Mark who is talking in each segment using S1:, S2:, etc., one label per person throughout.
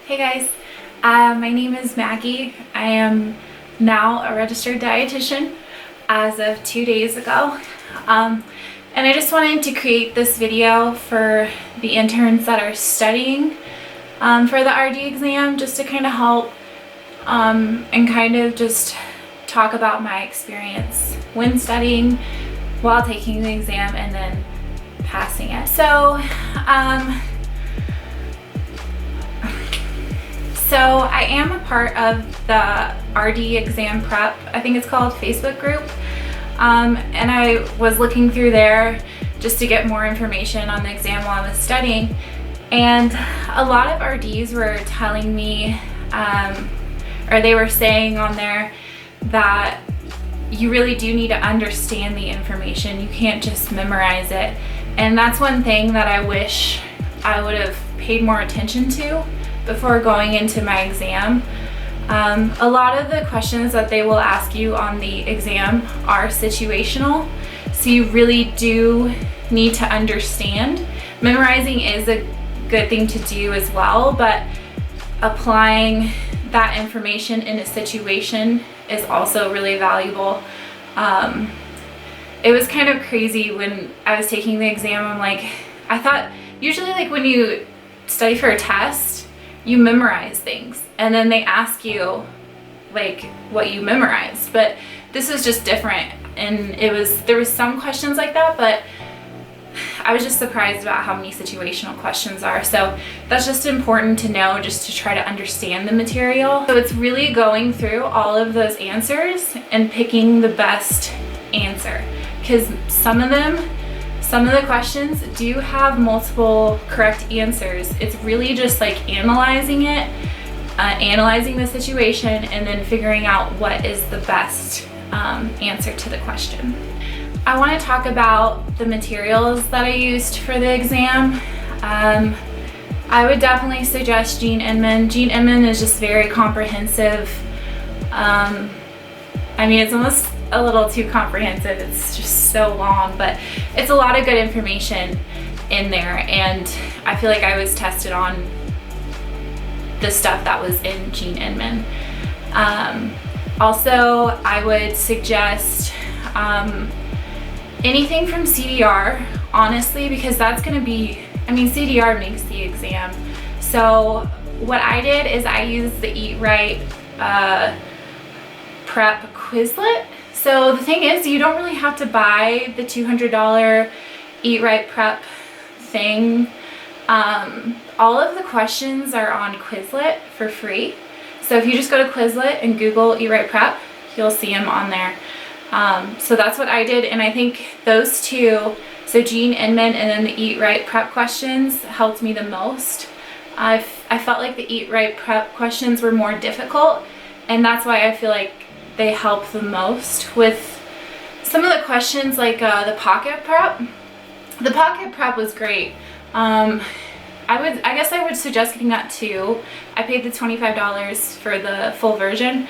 S1: Hey guys, my name is Maggie. I am now a registered dietitian as of 2 days ago. And I just wanted to create this video for the interns that are studying for the RD exam, just to kind of help and kind of just talk about my experience when studying, while taking the exam, and then passing it. So I am a part of the RD exam prep, I think it's called, Facebook group. And I was looking through there just to get more information on the exam while I was studying. And a lot of RDs were telling me, or they were saying on there, that you really do need to understand the information. You can't just memorize it. And that's one thing that I wish I would have paid more attention to before going into my exam. A lot of the questions that they will ask you on the exam are situational, so you really do need to understand. Memorizing is a good thing to do as well, but applying that information in a situation is also really valuable. It was kind of crazy when I was taking the exam. I'm like, I thought usually like when you study for a test, you memorize things and then they ask you like what you memorized, but this is just different. And there was some questions like that, but I was just surprised about how many situational questions are. So that's just important to know, just to try to understand the material. So it's really going through all of those answers and picking the best answer, because some of the questions do have multiple correct answers. It's really just like analyzing it, analyzing the situation, and then figuring out what is the best answer to the question. I want to talk about the materials that I used for the exam. I would definitely suggest Inman. Inman is just very comprehensive. I mean, it's almost a little too comprehensive. It's just so long, but it's a lot of good information in there, and I feel like I was tested on the stuff that was in Inman. Also, I would suggest anything from CDR, honestly, because that's going to be, I mean, CDR makes the exam. So what I did is I used the Eat Right Prep Quizlet. So the thing is, you don't really have to buy the $200 Eat Right Prep thing. All of the questions are on Quizlet for free. So if you just go to Quizlet and Google Eat Right Prep, you'll see them on there. So that's what I did, and I think those two, so Inman and then the Eat Right Prep questions, helped me the most. I felt like the Eat Right Prep questions were more difficult, and that's why I feel like they help the most. With some of the questions, like the pocket prep. The pocket prep was great. I guess I would suggest getting that too. I paid the $25 for the full version.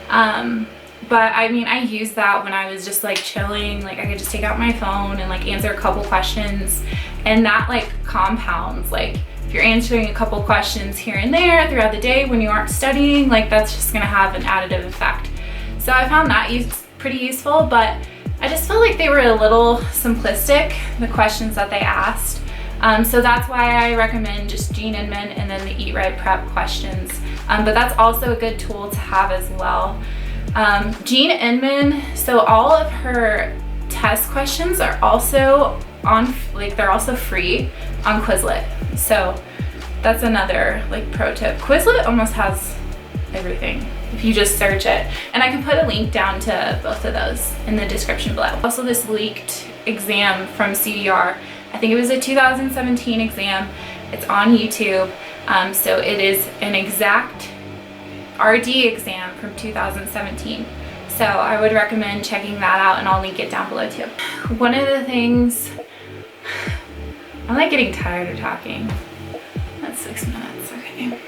S1: But I mean, I used that when I was just like chilling. Like I could just take out my phone and like answer a couple questions, and that like compounds. Like if you're answering a couple questions here and there throughout the day when you aren't studying, like that's just gonna have an additive effect. So I found that pretty useful, but I just felt like they were a little simplistic, the questions that they asked. So that's why I recommend just Inman and then the Eat Right Prep questions. But that's also a good tool to have as well. Inman, so all of her test questions are also on, like they're also free on Quizlet. So that's another like pro tip. Quizlet almost has everything if you just search it, and I can put a link down to both of those in the description below. Also, this leaked exam from CDR, I think it was a 2017 exam. It's on YouTube. So it is an exact RD exam from 2017. So I would recommend checking that out, and I'll link it down below too. One of the things, I'm like getting tired of talking. That's 6 minutes, okay.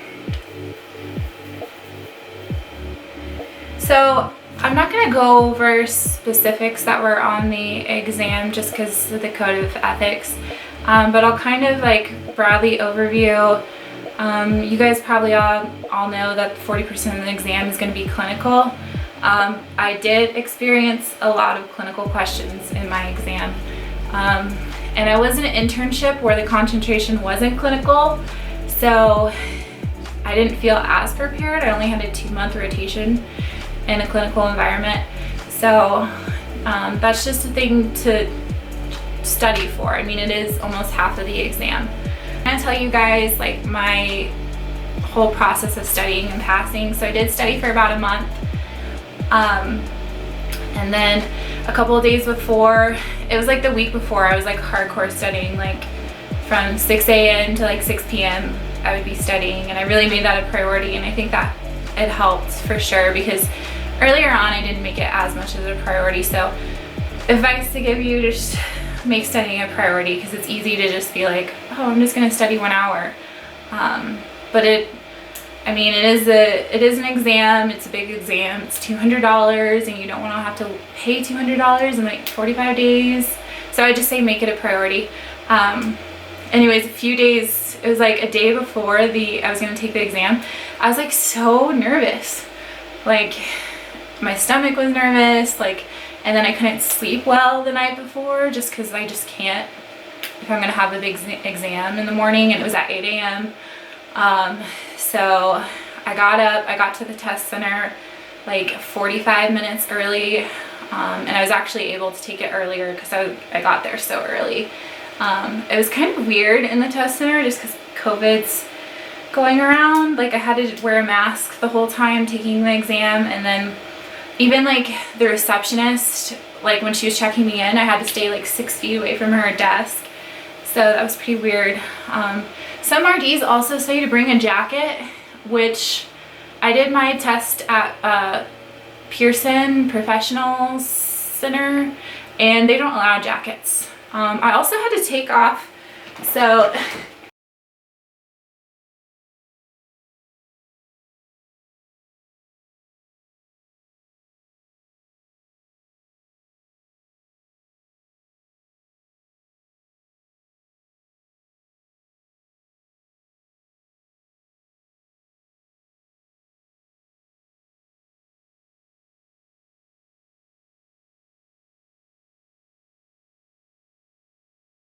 S1: So I'm not gonna go over specifics that were on the exam just because of the code of ethics, but I'll kind of like broadly overview You guys probably all know that 40% of the exam is going to be clinical. I did experience a lot of clinical questions in my exam. And I was in an internship where the concentration wasn't clinical, so I didn't feel as prepared. I only had a 2-month rotation in a clinical environment. So that's just a thing to study for. I mean, it is almost half of the exam. I'm gonna tell you guys like my whole process of studying and passing. So I did study for about a month. And then a couple of days before, it was like the week before, I was like hardcore studying, like from 6 a.m. to like 6 p.m. I would be studying, and I really made that a priority, and I think that it helped for sure, because earlier on I didn't make it as much as a priority. So advice to give you, just make studying a priority, because it's easy to just be like, oh, I'm just gonna study 1 hour. But it is an exam. It's a big exam. It's $200, and you don't want to have to pay $200 in like 45 days. So I just say make it a priority. Anyways, a few days, it was like a day before I was going to take the exam, I was like so nervous. Like my stomach was nervous, and then I couldn't sleep well the night before, just because I just can't if I'm going to have a big exam in the morning, and it was at 8 a.m. So I got up, I got to the test center like 45 minutes early, and I was actually able to take it earlier because I got there so early. It was kind of weird in the test center just because COVID's going around. Like I had to wear a mask the whole time taking the exam, and then even like the receptionist, like when she was checking me in, I had to stay like 6 feet away from her desk. So that was pretty weird. Some RDs also say to bring a jacket, which I did my test at Pearson Professional Center, and they don't allow jackets. I also had to take off, so